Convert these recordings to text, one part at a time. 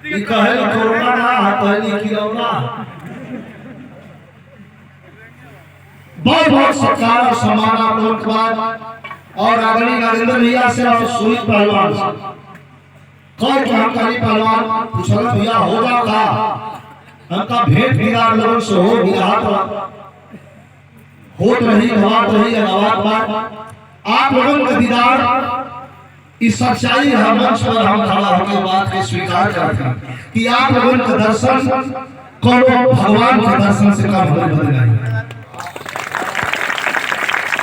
ये कहे कोरोना ना हतनी खिलौना। बहुत बहुत सत्कार और सम्मान आप लोगों के बाद और आदरणीय नरेंद्र भैया से और सुनील पहलवान से कल के हम करी पहलवान पूछल भैया होगा का हमका भेंट दीदार लोगों से हो गया होत रही बात रही बात बात आप लोगों का दीदार इस सच्चाई है मंच पर हम खड़ा होकर बात के स्वीकार करते हैं कि आप लोगों का दर्शन कौन भगवान के दर्शन से कम होने नहीं।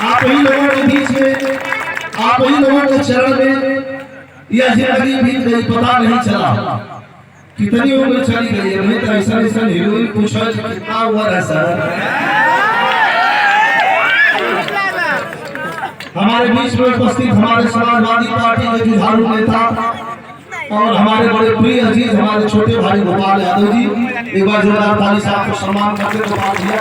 आप ही लोगों के बीच में आप ही लोगों के चरण में यह जिंदगी भी नहीं पता नहीं चला कितनी उम्र चली गई है। नहीं तो ऐसा ऐसा हीरोइन पूछा कितना हुआ है सर। हमारे बीच में उपस्थित हमारे समाजवादी पार्टी के जुझारू नेता और हमारे बड़े प्रिय अजीज हमारे छोटे भाई गोपाल यादव जी, एक बार जोरदार ताली से आपको सम्मान करते हुए गोपाल भैया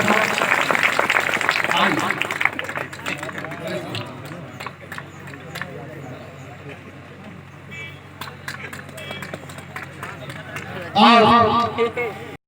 और